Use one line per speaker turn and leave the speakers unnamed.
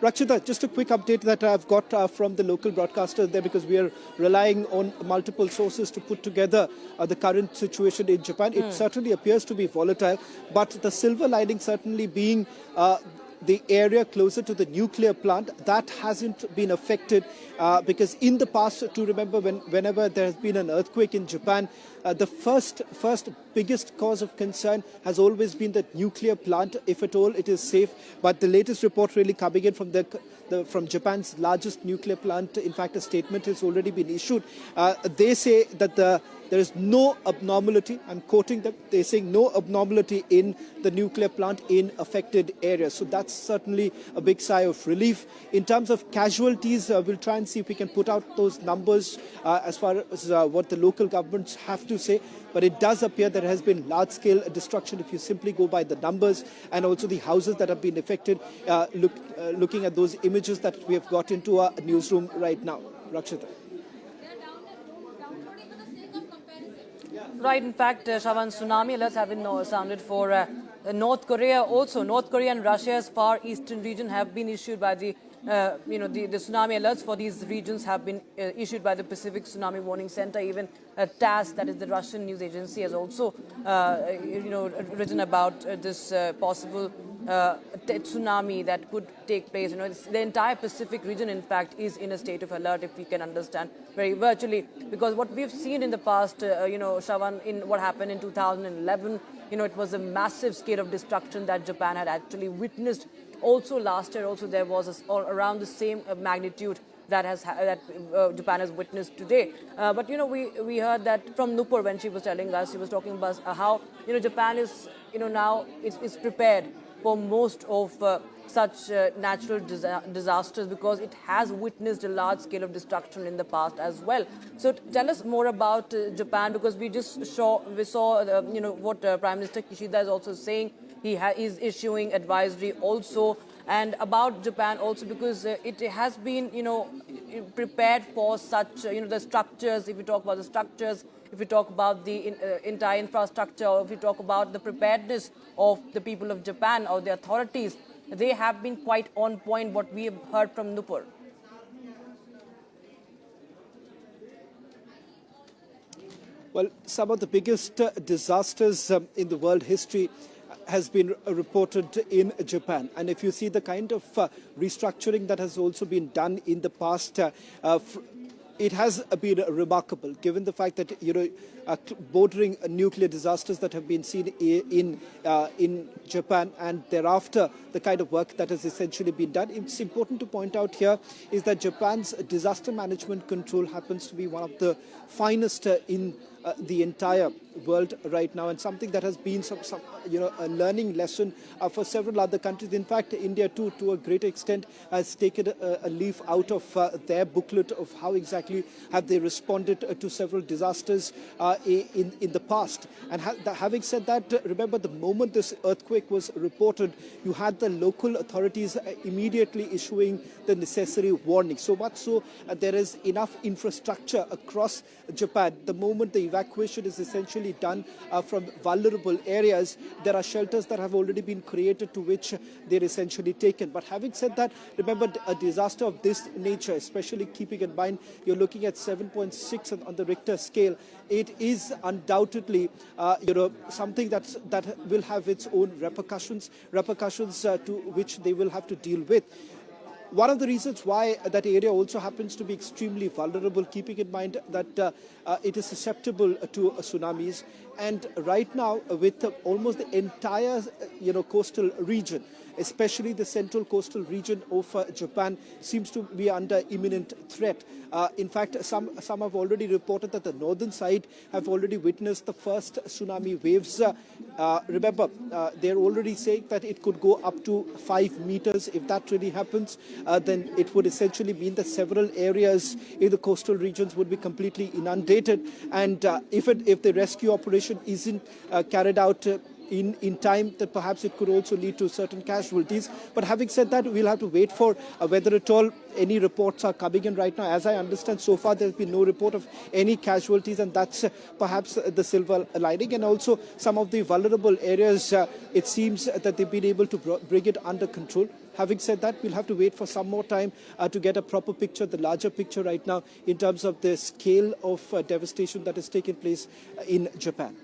Rakshita, just a quick update that I've got from the local broadcaster there, because we are relying on multiple sources to put together the current situation in Japan. It certainly appears to be volatile, but the silver lining certainly being the area closer to the nuclear plant, that hasn't been affected because in the past, to remember, whenever there has been an earthquake in Japan, the first biggest cause of concern has always been the nuclear plant, if at all it is safe. But the latest report really coming in from Japan's largest nuclear plant, in fact, a statement has already been issued. They say that there is no abnormality. I'm quoting them. They're saying no abnormality in the nuclear plant in affected areas. So that's certainly a big sigh of relief. In terms of casualties, we'll try and see if we can put out those numbers as far as what the local governments have to say. But it does appear there has been large-scale destruction if you simply go by the numbers, and also the houses that have been affected, looking at those images that we have got into our newsroom right now. Rakshita.
Right, in fact, Shravan, tsunami alerts have been sounded for North Korea also. North Korea and Russia's far eastern region have been issued by the tsunami alerts for these regions have been issued by the Pacific Tsunami Warning Center. Even TASS, that is the Russian news agency, has also written about this possible tsunami that could take place. The entire Pacific region, in fact, is in a state of alert, if we can understand very virtually, because what we've seen in the past, Shravan, in what happened in 2011, it was a massive scale of destruction that Japan had actually witnessed. Also last year, also there was around the same magnitude that Japan has witnessed today. But we heard that from Nupur when she was telling us, she was talking about how Japan is now is prepared for most of such natural disasters, because it has witnessed a large scale of destruction in the past as well. So tell us more about Japan, because we saw what Prime Minister Kishida is also saying. He is issuing advisory also, and about Japan also, because it has been prepared for such the structures. If we talk about the structures, if we talk about the entire infrastructure, or if we talk about the preparedness of the people of Japan or the authorities, they have been quite on point, what we have heard from Nupur.
Well, some of the biggest disasters in the world history has been reported in Japan. And if you see the kind of restructuring that has also been done in the past, it has been remarkable, given the fact that bordering nuclear disasters that have been seen in Japan, and thereafter the kind of work that has essentially been done. It's important to point out here is that Japan's disaster management control happens to be one of the finest in the entire world right now, and something that has been a learning lesson for several other countries. In fact, India too, to a great extent, has taken a leaf out of their booklet of how exactly have they responded to several disasters in the past. And having said that, remember, the moment this earthquake was reported, you had the local authorities immediately issuing the necessary warning. So much so, there is enough infrastructure across Japan. The moment the evacuation is essentially done from vulnerable areas, there are shelters that have already been created to which they're essentially taken. But having said that, remember, a disaster of this nature, especially keeping in mind you're looking at 7.6 on the Richter scale, it is undoubtedly something that will have its own repercussions to which they will have to deal with. One of the reasons why that area also happens to be extremely vulnerable, keeping in mind that it is susceptible to tsunamis, and right now with almost the entire coastal region, especially the central coastal region of Japan, seems to be under imminent threat. In fact, some have already reported that the northern side have already witnessed the first tsunami waves. Remember, they're already saying that it could go up to 5 meters. If that really happens, then it would essentially mean that several areas in the coastal regions would be completely inundated. And if the rescue operation isn't carried out in time, that perhaps it could also lead to certain casualties. But having said that, we'll have to wait for whether at all any reports are coming in right now. As I understand, so far there's been no report of any casualties, and that's perhaps the silver lining. And also some of the vulnerable areas, it seems that they've been able to bring it under control. Having said that, we'll have to wait for some more time to get a proper picture, the larger picture right now in terms of the scale of devastation that has taken place in Japan.